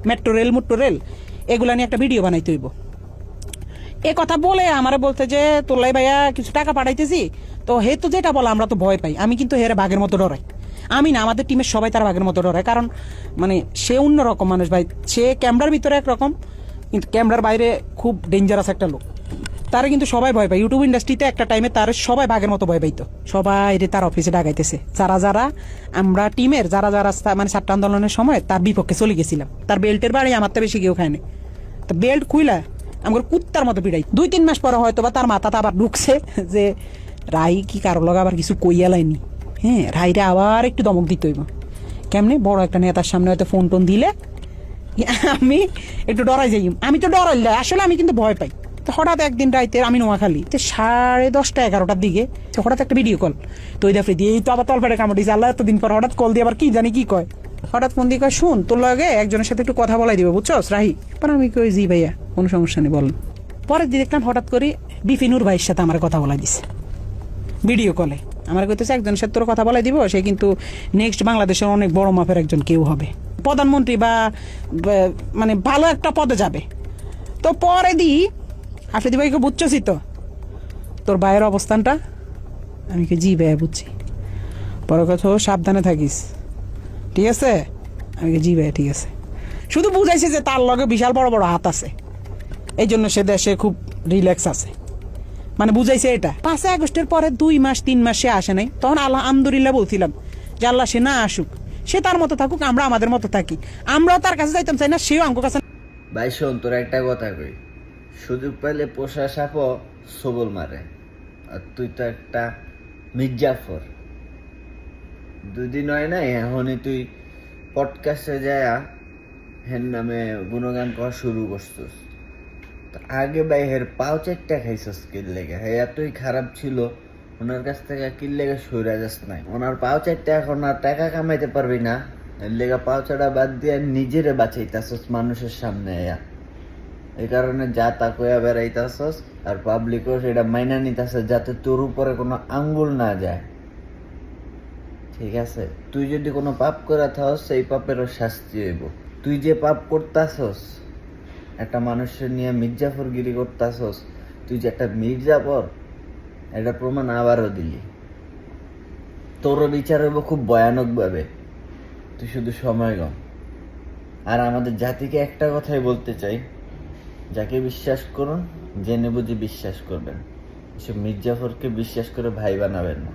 Metro rail এগুলা নিয়ে একটা ভিডিও বানাইতে হইব। এ কথা বলে আমারে বলতে যে তোলাই ভাইয়া কিছু টাকা পাঠাইতেছি, তো হে তো যেটা বলে আমরা তো ভয় পাই। আমি কিন্তু হেরে বাঘের মতো ডরাই। আমি না, আমাদের টিমের সবাই তার বাঘের মতো ডরায়, কারণ মানে সে অন্যরকম মানুষ ভাই। সে ক্যামেরার ভিতরে একরকম, কিন্তু ক্যামেরার বাইরে খুব ডেঞ্জারাস একটা লোক। তারা কিন্তু সবাই ভয় পায়। ইউটিউব ইন্ডাস্ট্রিতে একটা টাইমে তার সবাই বাঘের মতো ভয় পাইতো। সবাই তার অফিসে ডাকাইতেছে, যারা আমরা টিমের যারা মানে ছাত্র আন্দোলনের সময় তার বিপক্ষে চলে গেছিলাম। তার বেল্টের বাড়ি আমার তো বেশি কেউ খায়নি। তো বেল্ট খুইলা আমার কুত্তার মতো পিড়াই। 2-3 মাস পরে হয়তো বা তার মাথাটা আবার ঢুকছে যে রাই কি কারো লগে আবার কিছু কইয়া লাইনি। হ্যাঁ, রাইরে আবার একটু দমক দিতে হইব। কেমনে বড় একটা নেতার সামনে হয়তো ফোন টোন দিলে আমি একটু ডরাই যাই। আমি তো ডরাইলে আসলে আমি কিন্তু ভয় পাই। তো হঠাৎ একদিন রাইতে আমি নোয়াখালী 10:30-11টার দিকে হঠাৎ একটা ভিডিও কল। তো ওই দাফে দিয়ে এই তো আবার তলপেটে কামড় দিয়েছে। আল্লাহ এতদিন পর হঠাৎ কল দিয়ে আবার কি জানি কি কয়। হঠাৎ ফোন দিয়ে কয়, শুন তোর লগে একজনের সাথে একটু কথা বলাই দিব, বুঝছস রাহি? পর আমি কই জি ভাইয়া, কোনো সমস্যা নেই বলেন। পরের দিন দেখলাম হঠাৎ করে বিপিনুর ভাইয়ের সাথে আমার কথা বলাই দিছে ভিডিও কলে। আমার কইতেছে একজনের সাথে তোর কথা বলাই দিব, সে কিন্তু নেক্সট বাংলাদেশের অনেক বড় মাপের একজন কেউ হবে, প্রধানমন্ত্রী বা মানে ভালো একটা পদে যাবে। তো পরে দি আফ্রিদি ভাইকে বুঝছি তো তোর ভাইয়ের অবস্থানটা? আমি কি জি ভাইয়া বুঝছি। পরে কথা সাবধানে থাকিস, ঠিক আছে? আমি কি জি ভাইয়া ঠিক আছে। শুধু বুঝাইছে যে তার লগে বিশাল বড় বড় হাত আছে, এই জন্য সে দেশে খুব রিল্যাক্স আছে, মানে বুঝাইছে এটা। 5 আগস্টের পরে 2-3 মাস সে আসে নাই। তখন আলহামদুলিল্লাহ বলছিলাম যে আল্লাহ সে না আসুক, সে তার মতো থাকুক, আমরা আমাদের মতো থাকি। আমরাও তার কাছে যাইতাম চাই না, সেও আমার কাছে। ভাই শোন, তোর একটা কথা কই, সুযোগ পাইলে পোষা সাপও সবল মারে। আর তুই তো একটা মির্জাফর। 2 দিন হয় নাই এখনই তুই পডকাস্টে যায় হের নামে গুণগান করা শুরু করছিস। আগে ভাই হের পাও চারটা খাইছস কিল লেগে। হে এতই খারাপ ছিল, ওনার কাছ থেকে কিল লেগে সইরা যাস নাই। ওনার পাও চারটা এখন আর টাকা কামাইতে পারবি না, এর লেগে পাও চাটা বাদ দিয়ে নিজেরে বাঁচাইতাছস মানুষের সামনে। এই কারণে যা তা কইয়া বেড়াইতাছস, আর পাবলিকও সেটা মাইনা নিতেছে যাতে তোর উপরে কোনো আঙ্গুল না যায়, ঠিক আছে? তুই যদি কোনো পাপ করে থাকস, সেই পাপেরও শাস্তি হইব। তুই যে পাপ করতাছস, একটা মানুষের নিয়ে মির্জাফরগিরি করতাছস, তুই যে একটা মির্জাফর, এটা প্রমাণ আবারও দিলি। তোরও বিচার হইব খুব ভয়ানকভাবে। তুই শুধু সময় গম। আর আমাদের জাতিকে একটা কথাই বলতে চাই, যাকে বিশ্বাস করুন জেনে বুঝে বিশ্বাস করবেন, এসব মির্জাফরকে বিশ্বাস করে ভাই বানাবেন না।